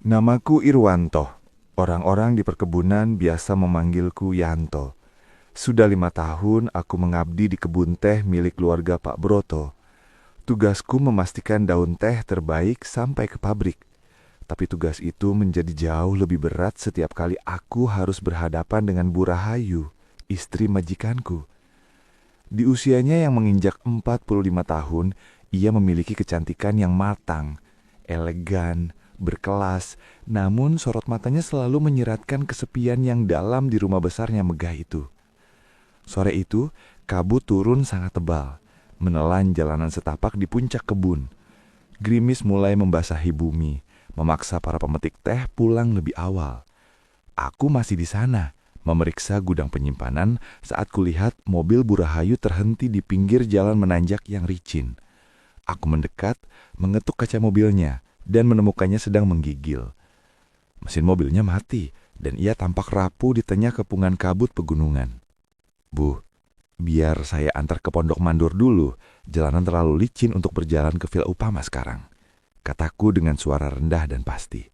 Namaku Irwanto. Orang-orang di perkebunan biasa memanggilku Yanto. Sudah 5 tahun aku mengabdi di kebun teh milik keluarga Pak Broto. Tugasku memastikan daun teh terbaik sampai ke pabrik. Tapi tugas itu menjadi jauh lebih berat setiap kali aku harus berhadapan dengan Bu Rahayu, istri majikanku. Di usianya yang menginjak 45 tahun, ia memiliki kecantikan yang matang, elegan, berkelas, namun sorot matanya selalu menyiratkan kesepian yang dalam di rumah besarnya megah itu. Sore itu, kabut turun sangat tebal, menelan jalanan setapak di puncak kebun. Gerimis mulai membasahi bumi, memaksa para pemetik teh pulang lebih awal. Aku masih di sana, memeriksa gudang penyimpanan saat kulihat mobil Bu Rahayu terhenti di pinggir jalan menanjak yang licin. Aku mendekat, mengetuk kaca mobilnya, dan menemukannya sedang menggigil. Mesin mobilnya mati, dan ia tampak rapuh di tengah kepungan kabut pegunungan. Bu, biar saya antar ke Pondok Mandur dulu, jalanan terlalu licin untuk berjalan ke Villa Upama sekarang, kataku dengan suara rendah dan pasti.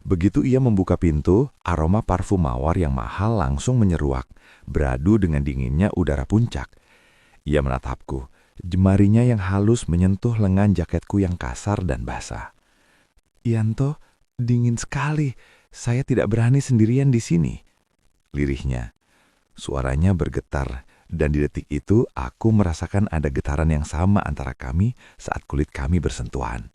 Begitu ia membuka pintu, aroma parfum mawar yang mahal langsung menyeruak, beradu dengan dinginnya udara puncak. Ia menatapku, jemarinya yang halus menyentuh lengan jaketku yang kasar dan basah. "Yanto, dingin sekali. Saya tidak berani sendirian di sini," lirihnya. Suaranya bergetar, dan di detik itu aku merasakan ada getaran yang sama antara kami saat kulit kami bersentuhan.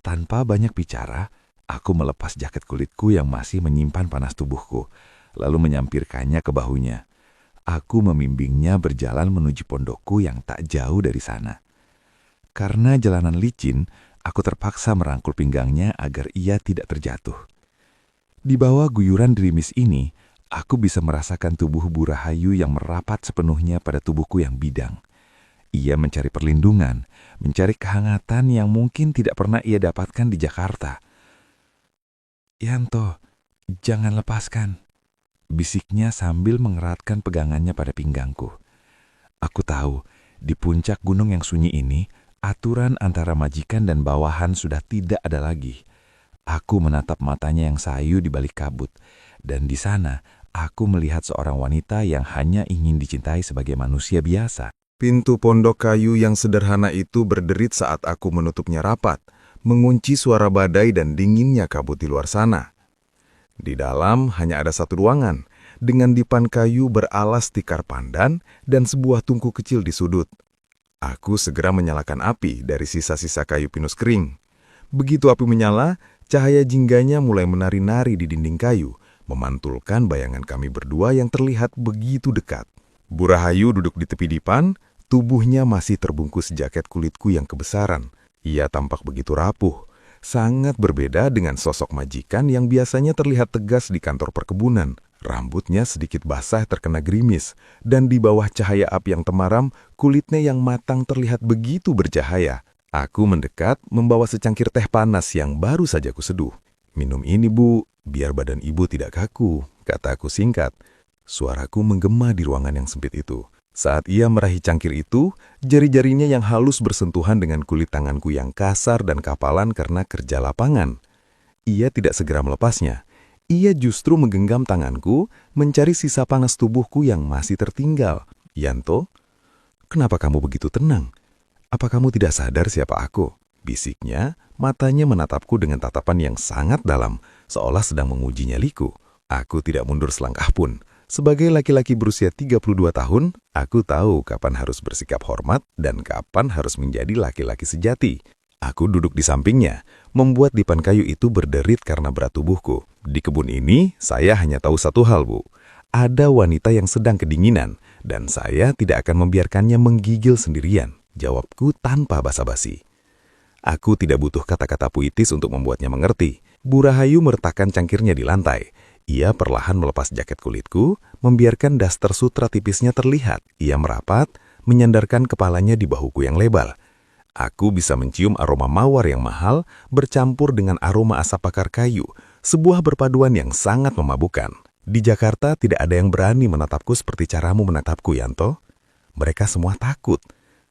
Tanpa banyak bicara, aku melepas jaket kulitku yang masih menyimpan panas tubuhku, lalu menyampirkannya ke bahunya. Aku membimbingnya berjalan menuju pondokku yang tak jauh dari sana. Karena jalanan licin, aku terpaksa merangkul pinggangnya agar ia tidak terjatuh. Di bawah guyuran gerimis ini, aku bisa merasakan tubuh Bu Rahayu yang merapat sepenuhnya pada tubuhku yang bidang. Ia mencari perlindungan, mencari kehangatan yang mungkin tidak pernah ia dapatkan di Jakarta. "Yanto, jangan lepaskan," bisiknya sambil mengeratkan pegangannya pada pinggangku. Aku tahu, di puncak gunung yang sunyi ini, aturan antara majikan dan bawahan sudah tidak ada lagi. Aku menatap matanya yang sayu di balik kabut, dan di sana aku melihat seorang wanita yang hanya ingin dicintai sebagai manusia biasa. Pintu pondok kayu yang sederhana itu berderit saat aku menutupnya rapat, mengunci suara badai dan dinginnya kabut di luar sana. Di dalam hanya ada satu ruangan, dengan dipan kayu beralas tikar pandan dan sebuah tungku kecil di sudut. Aku segera menyalakan api dari sisa-sisa kayu pinus kering. Begitu api menyala, cahaya jingganya mulai menari-nari di dinding kayu, memantulkan bayangan kami berdua yang terlihat begitu dekat. Bu Rahayu duduk di tepi dipan, tubuhnya masih terbungkus jaket kulitku yang kebesaran. Ia tampak begitu rapuh, sangat berbeda dengan sosok majikan yang biasanya terlihat tegas di kantor perkebunan. Rambutnya sedikit basah terkena gerimis, dan di bawah cahaya api yang temaram, kulitnya yang matang terlihat begitu bercahaya. Aku mendekat membawa secangkir teh panas yang baru saja kuseduh. "Minum ini, Bu, biar badan Ibu tidak kaku," kataku singkat. Suaraku menggema di ruangan yang sempit itu. Saat ia meraih cangkir itu, jari-jarinya yang halus bersentuhan dengan kulit tanganku yang kasar dan kapalan karena kerja lapangan. Ia tidak segera melepasnya. Ia justru menggenggam tanganku, mencari sisa panas tubuhku yang masih tertinggal. "Yanto, kenapa kamu begitu tenang? Apa kamu tidak sadar siapa aku?" bisiknya, matanya menatapku dengan tatapan yang sangat dalam, seolah sedang menguji nyaliku. Aku tidak mundur selangkah pun. Sebagai laki-laki berusia 32 tahun, aku tahu kapan harus bersikap hormat dan kapan harus menjadi laki-laki sejati. Aku duduk di sampingnya, membuat dipan kayu itu berderit karena berat tubuhku. Di kebun ini, saya hanya tahu satu hal, Bu. Ada wanita yang sedang kedinginan, dan saya tidak akan membiarkannya menggigil sendirian, jawabku tanpa basa-basi. Aku tidak butuh kata-kata puitis untuk membuatnya mengerti. Bu Rahayu meletakkan cangkirnya di lantai. Ia perlahan melepas jaket kulitku, membiarkan daster sutra tipisnya terlihat. Ia merapat, menyandarkan kepalanya di bahuku yang lebar. Aku bisa mencium aroma mawar yang mahal bercampur dengan aroma asap bakar kayu, sebuah perpaduan yang sangat memabukkan. Di Jakarta tidak ada yang berani menatapku seperti caramu menatapku, Yanto. Mereka semua takut,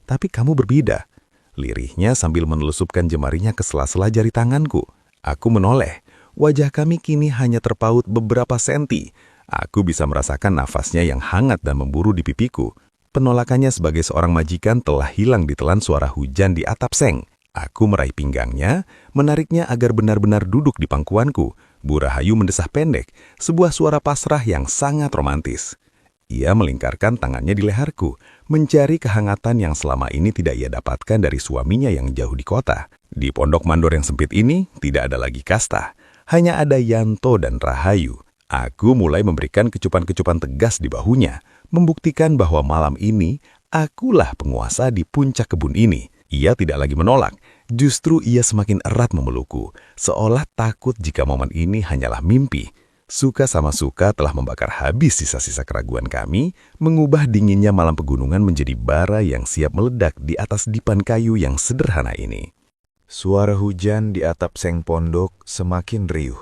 tapi kamu berbeda. Lirihnya sambil menelusupkan jemarinya ke sela-sela jari tanganku. Aku menoleh, Wajah kami kini hanya terpaut beberapa senti. Aku bisa merasakan nafasnya yang hangat dan memburu di pipiku. Penolakannya sebagai seorang majikan telah hilang ditelan suara hujan di atap seng. Aku meraih pinggangnya, menariknya agar benar-benar duduk di pangkuanku. Bu Rahayu mendesah pendek, sebuah suara pasrah yang sangat romantis. Ia melingkarkan tangannya di leherku, mencari kehangatan yang selama ini tidak ia dapatkan dari suaminya yang jauh di kota. Di pondok mandor yang sempit ini, tidak ada lagi kasta. Hanya ada Yanto dan Rahayu. Aku mulai memberikan kecupan-kecupan tegas di bahunya, membuktikan bahwa malam ini, akulah penguasa di puncak kebun ini. Ia tidak lagi menolak, justru ia semakin erat memelukku, seolah takut jika momen ini hanyalah mimpi. Suka sama suka telah membakar habis sisa-sisa keraguan kami, mengubah dinginnya malam pegunungan menjadi bara yang siap meledak di atas dipan kayu yang sederhana ini. Suara hujan di atap seng pondok semakin riuh,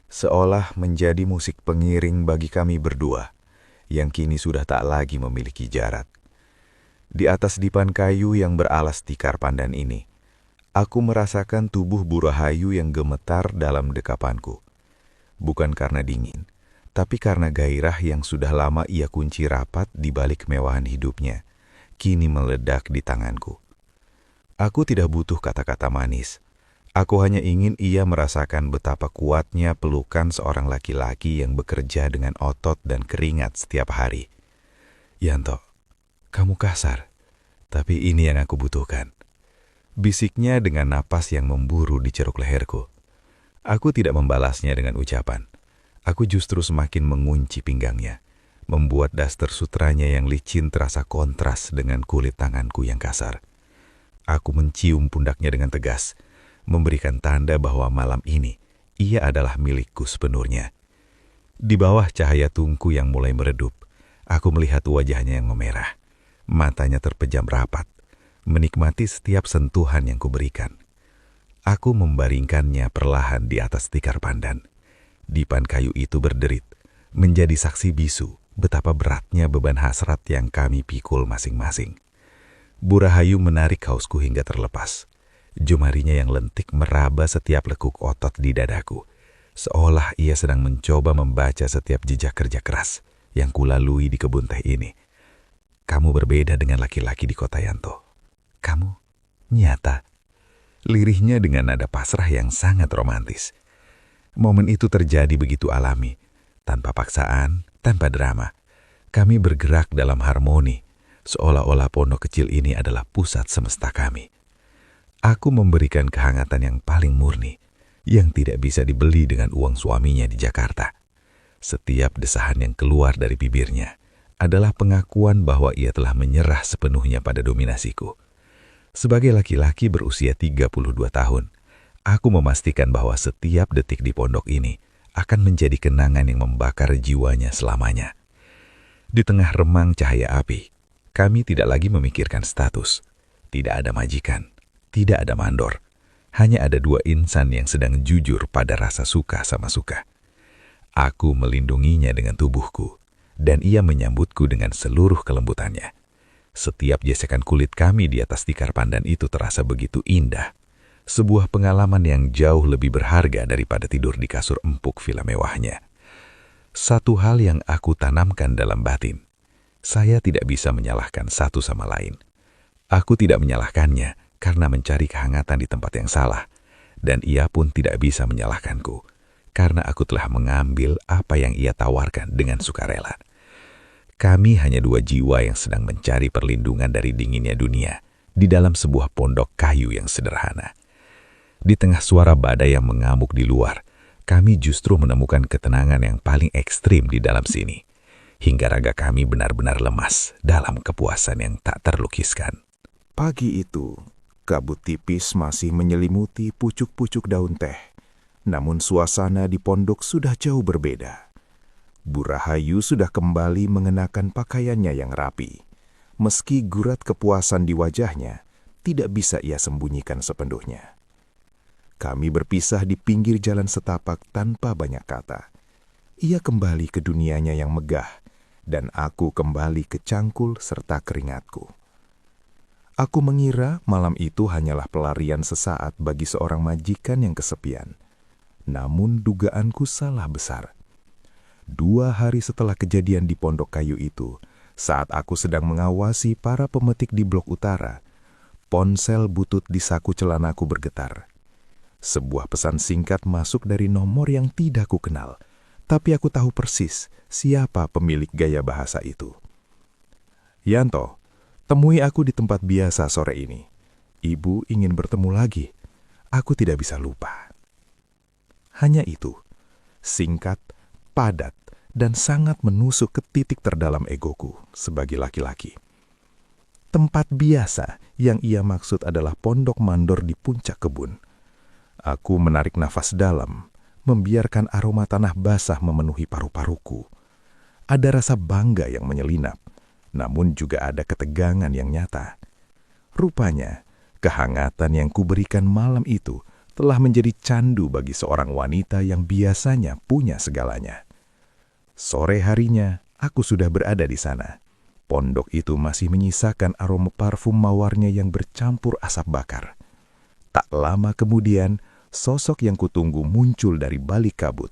seolah menjadi musik pengiring bagi kami berdua, yang kini sudah tak lagi memiliki jarak. Di atas dipan kayu yang beralas tikar pandan ini, aku merasakan tubuh Bu Rahayu yang gemetar dalam dekapanku. Bukan karena dingin, tapi karena gairah yang sudah lama ia kunci rapat di balik kemewahan hidupnya, kini meledak di tanganku. Aku tidak butuh kata-kata manis. Aku hanya ingin ia merasakan betapa kuatnya pelukan seorang laki-laki yang bekerja dengan otot dan keringat setiap hari. Yanto, kamu kasar, tapi ini yang aku butuhkan. Bisiknya dengan napas yang memburu di ceruk leherku. Aku tidak membalasnya dengan ucapan. Aku justru semakin mengunci pinggangnya, membuat daster sutranya yang licin terasa kontras dengan kulit tanganku yang kasar. Aku mencium pundaknya dengan tegas, memberikan tanda bahwa malam ini ia adalah milikku sepenuhnya. Di bawah cahaya tungku yang mulai meredup, aku melihat wajahnya yang memerah. Matanya terpejam rapat, menikmati setiap sentuhan yang kuberikan. Aku membaringkannya perlahan di atas tikar pandan. Dipan kayu itu berderit, menjadi saksi bisu betapa beratnya beban hasrat yang kami pikul masing-masing. Bu Rahayu menarik kaosku hingga terlepas. Jemarinya yang lentik meraba setiap lekuk otot di dadaku, seolah ia sedang mencoba membaca setiap jejak kerja keras yang kulalui di kebun teh ini. Kamu berbeda dengan laki-laki di kota, Yanto. Kamu nyata. Lirihnya dengan nada pasrah yang sangat romantis. Momen itu terjadi begitu alami, tanpa paksaan, tanpa drama. Kami bergerak dalam harmoni, seolah-olah pondok kecil ini adalah pusat semesta kami. Aku memberikan kehangatan yang paling murni, yang tidak bisa dibeli dengan uang suaminya di Jakarta. Setiap desahan yang keluar dari bibirnya adalah pengakuan bahwa ia telah menyerah sepenuhnya pada dominasiku. Sebagai laki-laki berusia 32 tahun, aku memastikan bahwa setiap detik di pondok ini akan menjadi kenangan yang membakar jiwanya selamanya. Di tengah remang cahaya api, kami tidak lagi memikirkan status. Tidak ada majikan, tidak ada mandor. Hanya ada dua insan yang sedang jujur pada rasa suka sama suka. Aku melindunginya dengan tubuhku, dan ia menyambutku dengan seluruh kelembutannya. Setiap gesekan kulit kami di atas tikar pandan itu terasa begitu indah. Sebuah pengalaman yang jauh lebih berharga daripada tidur di kasur empuk villa mewahnya. Satu hal yang aku tanamkan dalam batin, saya tidak bisa menyalahkan satu sama lain. Aku tidak menyalahkannya karena mencari kehangatan di tempat yang salah, dan ia pun tidak bisa menyalahkanku karena aku telah mengambil apa yang ia tawarkan dengan sukarela. Kami hanya dua jiwa yang sedang mencari perlindungan dari dinginnya dunia di dalam sebuah pondok kayu yang sederhana. Di tengah suara badai yang mengamuk di luar, kami justru menemukan ketenangan yang paling ekstrim di dalam sini, hingga raga kami benar-benar lemas dalam kepuasan yang tak terlukiskan. Pagi itu, kabut tipis masih menyelimuti pucuk-pucuk daun teh, namun suasana di pondok sudah jauh berbeda. Bu Rahayu sudah kembali mengenakan pakaiannya yang rapi. Meski gurat kepuasan di wajahnya, tidak bisa ia sembunyikan sepenuhnya. Kami berpisah di pinggir jalan setapak tanpa banyak kata. Ia kembali ke dunianya yang megah, dan aku kembali ke cangkul serta keringatku. Aku mengira malam itu hanyalah pelarian sesaat bagi seorang majikan yang kesepian. Namun dugaanku salah besar. 2 hari setelah kejadian di Pondok Kayu itu, saat aku sedang mengawasi para pemetik di Blok Utara, ponsel butut di saku celanaku bergetar. Sebuah pesan singkat masuk dari nomor yang tidak kukenal, tapi aku tahu persis siapa pemilik gaya bahasa itu. "Yanto, temui aku di tempat biasa sore ini. Ibu ingin bertemu lagi. Aku tidak bisa lupa." Hanya itu, singkat, padat, dan sangat menusuk ke titik terdalam egoku sebagai laki-laki. Tempat biasa yang ia maksud adalah pondok mandor di puncak kebun. Aku menarik nafas dalam, membiarkan aroma tanah basah memenuhi paru-paruku. Ada rasa bangga yang menyelinap, namun juga ada ketegangan yang nyata. Rupanya, kehangatan yang kuberikan malam itu telah menjadi candu bagi seorang wanita yang biasanya punya segalanya. Sore harinya, aku sudah berada di sana. Pondok itu masih menyisakan aroma parfum mawarnya yang bercampur asap bakar. Tak lama kemudian, sosok yang kutunggu muncul dari balik kabut.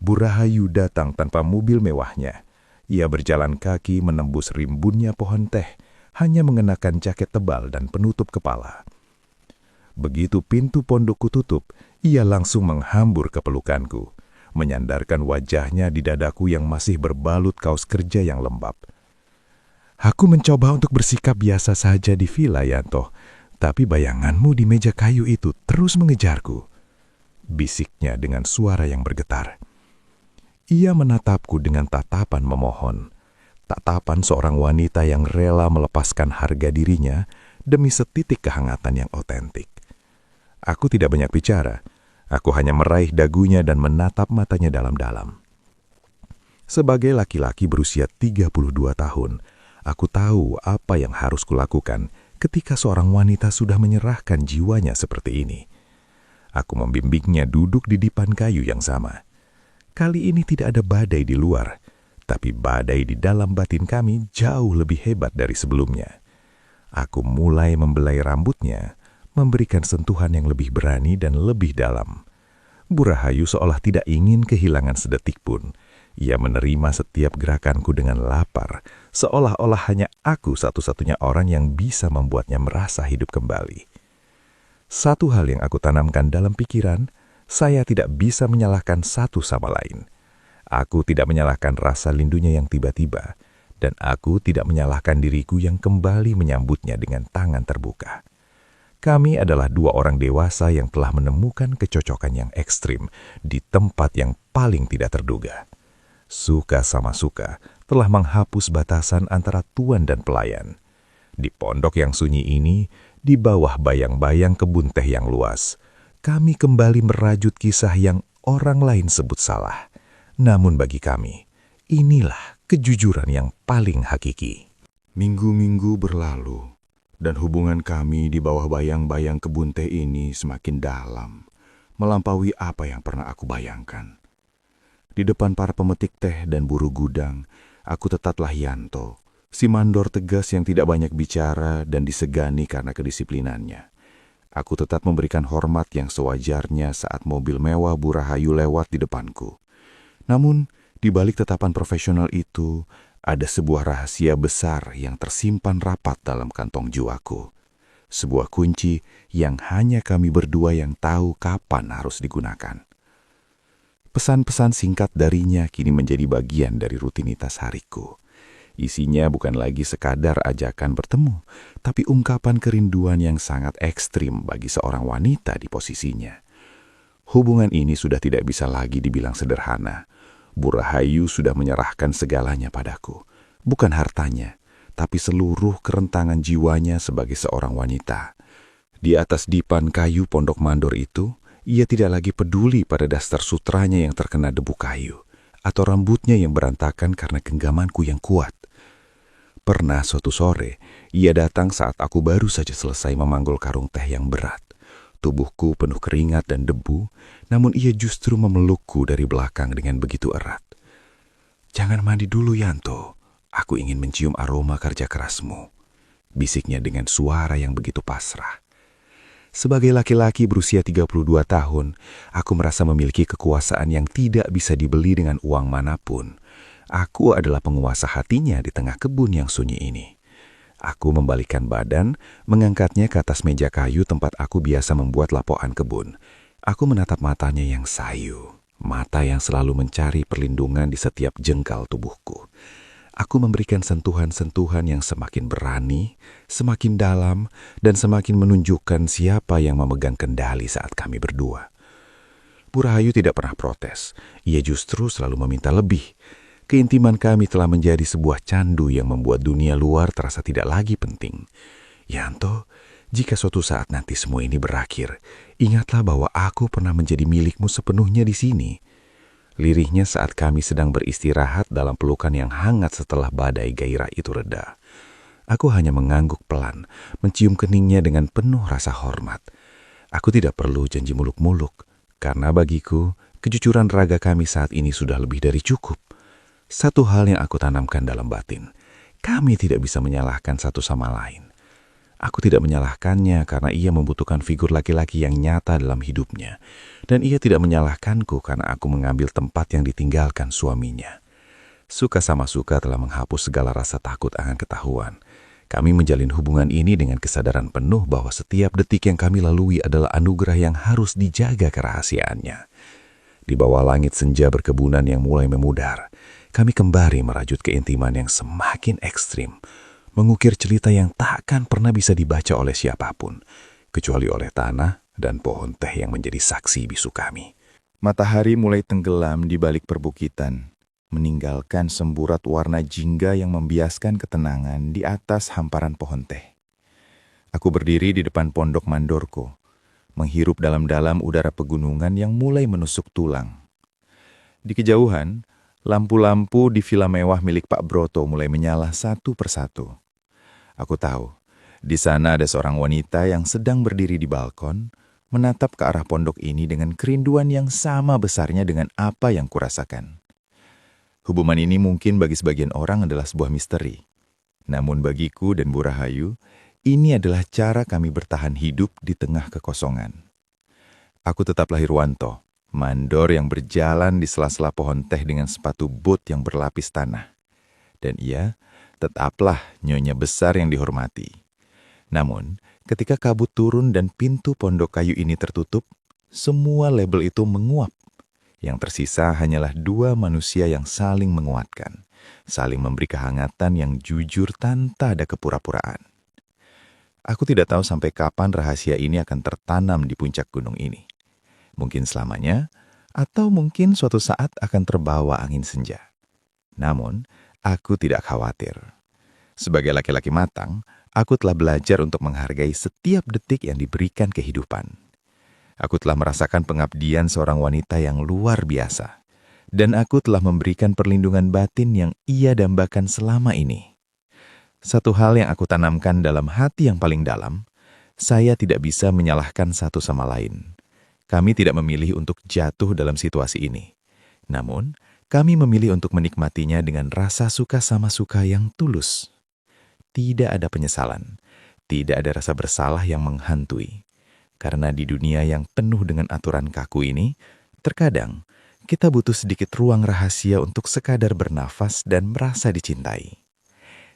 Burahayu datang tanpa mobil mewahnya. Ia berjalan kaki menembus rimbunnya pohon teh, hanya mengenakan jaket tebal dan penutup kepala. Begitu pintu pondokku tutup, ia langsung menghambur ke pelukanku, menyandarkan wajahnya di dadaku yang masih berbalut kaos kerja yang lembab. "Aku mencoba untuk bersikap biasa saja di villa, Yanto, tapi bayanganmu di meja kayu itu terus mengejarku," bisiknya dengan suara yang bergetar. Ia menatapku dengan tatapan memohon, tatapan seorang wanita yang rela melepaskan harga dirinya demi setitik kehangatan yang otentik. Aku tidak banyak bicara, aku hanya meraih dagunya dan menatap matanya dalam-dalam. Sebagai laki-laki berusia 32 tahun, aku tahu apa yang harus kulakukan ketika seorang wanita sudah menyerahkan jiwanya seperti ini. Aku membimbingnya duduk di dipan kayu yang sama. Kali ini tidak ada badai di luar, tapi badai di dalam batin kami jauh lebih hebat dari sebelumnya. Aku mulai membelai rambutnya, memberikan sentuhan yang lebih berani dan lebih dalam. Burahayu seolah tidak ingin kehilangan sedetik pun. Ia menerima setiap gerakanku dengan lapar, seolah-olah hanya aku satu-satunya orang yang bisa membuatnya merasa hidup kembali. Satu hal yang aku tanamkan dalam pikiran, saya tidak bisa menyalahkan satu sama lain. Aku tidak menyalahkan rasa lindunya yang tiba-tiba, dan aku tidak menyalahkan diriku yang kembali menyambutnya dengan tangan terbuka. Kami adalah 2 orang dewasa yang telah menemukan kecocokan yang ekstrim di tempat yang paling tidak terduga. Suka sama suka telah menghapus batasan antara tuan dan pelayan. Di pondok yang sunyi ini, di bawah bayang-bayang kebun teh yang luas, kami kembali merajut kisah yang orang lain sebut salah. Namun bagi kami, inilah kejujuran yang paling hakiki. Minggu-minggu berlalu, dan hubungan kami di bawah bayang-bayang kebun teh ini semakin dalam, melampaui apa yang pernah aku bayangkan. Di depan para pemetik teh dan buruh gudang, aku tetaplah Yanto, si mandor tegas yang tidak banyak bicara dan disegani karena kedisiplinannya. Aku tetap memberikan hormat yang sewajarnya saat mobil mewah Burahayu lewat di depanku. Namun, di balik tetapan profesional itu, ada sebuah rahasia besar yang tersimpan rapat dalam kantong jiwaku. Sebuah kunci yang hanya kami berdua yang tahu kapan harus digunakan. Pesan-pesan singkat darinya kini menjadi bagian dari rutinitas hariku. Isinya bukan lagi sekadar ajakan bertemu, tapi ungkapan kerinduan yang sangat ekstrim bagi seorang wanita di posisinya. Hubungan ini sudah tidak bisa lagi dibilang sederhana. Burahayu sudah menyerahkan segalanya padaku, bukan hartanya, tapi seluruh kerentanan jiwanya sebagai seorang wanita. Di atas dipan kayu pondok mandor itu, ia tidak lagi peduli pada dasar sutranya yang terkena debu kayu, atau rambutnya yang berantakan karena genggamanku yang kuat. Pernah suatu sore, ia datang saat aku baru saja selesai memanggul karung teh yang berat. Tubuhku penuh keringat dan debu, namun ia justru memelukku dari belakang dengan begitu erat. "Jangan mandi dulu, Yanto. Aku ingin mencium aroma kerja kerasmu," bisiknya dengan suara yang begitu pasrah. Sebagai laki-laki berusia 32 tahun, aku merasa memiliki kekuasaan yang tidak bisa dibeli dengan uang manapun. Aku adalah penguasa hatinya di tengah kebun yang sunyi ini. Aku membalikkan badan, mengangkatnya ke atas meja kayu tempat aku biasa membuat lapoan kebun. Aku menatap matanya yang sayu, mata yang selalu mencari perlindungan di setiap jengkal tubuhku. Aku memberikan sentuhan-sentuhan yang semakin berani, semakin dalam, dan semakin menunjukkan siapa yang memegang kendali saat kami berdua. Bu Rahayu tidak pernah protes. Ia justru selalu meminta lebih. Keintiman kami telah menjadi sebuah candu yang membuat dunia luar terasa tidak lagi penting. Yanto, jika suatu saat nanti semua ini berakhir, ingatlah bahwa aku pernah menjadi milikmu sepenuhnya di sini. Lirihnya saat kami sedang beristirahat dalam pelukan yang hangat setelah badai gairah itu reda. Aku hanya mengangguk pelan, mencium keningnya dengan penuh rasa hormat. Aku tidak perlu janji muluk-muluk, karena bagiku, kejujuran raga kami saat ini sudah lebih dari cukup. Satu hal yang aku tanamkan dalam batin, kami tidak bisa menyalahkan satu sama lain. Aku tidak menyalahkannya karena ia membutuhkan figur laki-laki yang nyata dalam hidupnya. Dan ia tidak menyalahkanku karena aku mengambil tempat yang ditinggalkan suaminya. Suka sama suka telah menghapus segala rasa takut akan ketahuan. Kami menjalin hubungan ini dengan kesadaran penuh bahwa setiap detik yang kami lalui adalah anugerah yang harus dijaga kerahasiaannya. Di bawah langit senja berkebunan yang mulai memudar, kami kembali merajut keintiman yang semakin ekstrim. Mengukir cerita yang takkan pernah bisa dibaca oleh siapapun, kecuali oleh tanah dan pohon teh yang menjadi saksi bisu kami. Matahari mulai tenggelam di balik perbukitan, meninggalkan semburat warna jingga yang membiaskan ketenangan di atas hamparan pohon teh. Aku berdiri di depan pondok mandorko, menghirup dalam-dalam udara pegunungan yang mulai menusuk tulang. Di kejauhan, lampu-lampu di villa mewah milik Pak Broto mulai menyala satu persatu. Aku tahu, di sana ada seorang wanita yang sedang berdiri di balkon, menatap ke arah pondok ini dengan kerinduan yang sama besarnya dengan apa yang kurasakan. Hubungan ini mungkin bagi sebagian orang adalah sebuah misteri. Namun bagiku dan Bu Rahayu, ini adalah cara kami bertahan hidup di tengah kekosongan. Aku tetaplah Irwanto, mandor yang berjalan di sela-sela pohon teh dengan sepatu bot yang berlapis tanah. Dan ia tetaplah nyonya besar yang dihormati. Namun, ketika kabut turun dan pintu pondok kayu ini tertutup, semua label itu menguap. Yang tersisa hanyalah dua manusia yang saling menguatkan, saling memberi kehangatan yang jujur tanpa ada kepura-puraan. Aku tidak tahu sampai kapan rahasia ini akan tertanam di puncak gunung ini. Mungkin selamanya, atau mungkin suatu saat akan terbawa angin senja. Namun, aku tidak khawatir. Sebagai laki-laki matang, aku telah belajar untuk menghargai setiap detik yang diberikan kehidupan. Aku telah merasakan pengabdian seorang wanita yang luar biasa. Dan aku telah memberikan perlindungan batin yang ia dambakan selama ini. Satu hal yang aku tanamkan dalam hati yang paling dalam, saya tidak bisa menyalahkan satu sama lain. Kami tidak memilih untuk jatuh dalam situasi ini. Namun, kami memilih untuk menikmatinya dengan rasa suka sama suka yang tulus. Tidak ada penyesalan, tidak ada rasa bersalah yang menghantui. Karena di dunia yang penuh dengan aturan kaku ini, terkadang kita butuh sedikit ruang rahasia untuk sekadar bernafas dan merasa dicintai.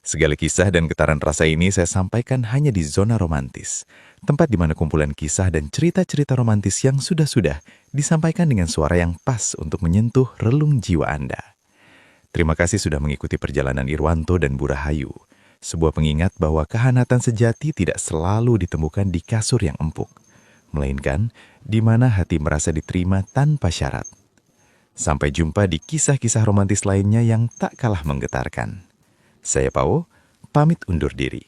Segala kisah dan getaran rasa ini saya sampaikan hanya di zona romantis, tempat di mana kumpulan kisah dan cerita-cerita romantis yang sudah-sudah disampaikan dengan suara yang pas untuk menyentuh relung jiwa Anda. Terima kasih sudah mengikuti perjalanan Irwanto dan Bu Rahayu, sebuah pengingat bahwa kehanatan sejati tidak selalu ditemukan di kasur yang empuk, melainkan di mana hati merasa diterima tanpa syarat. Sampai jumpa di kisah-kisah romantis lainnya yang tak kalah menggetarkan. Saya Pao, pamit undur diri.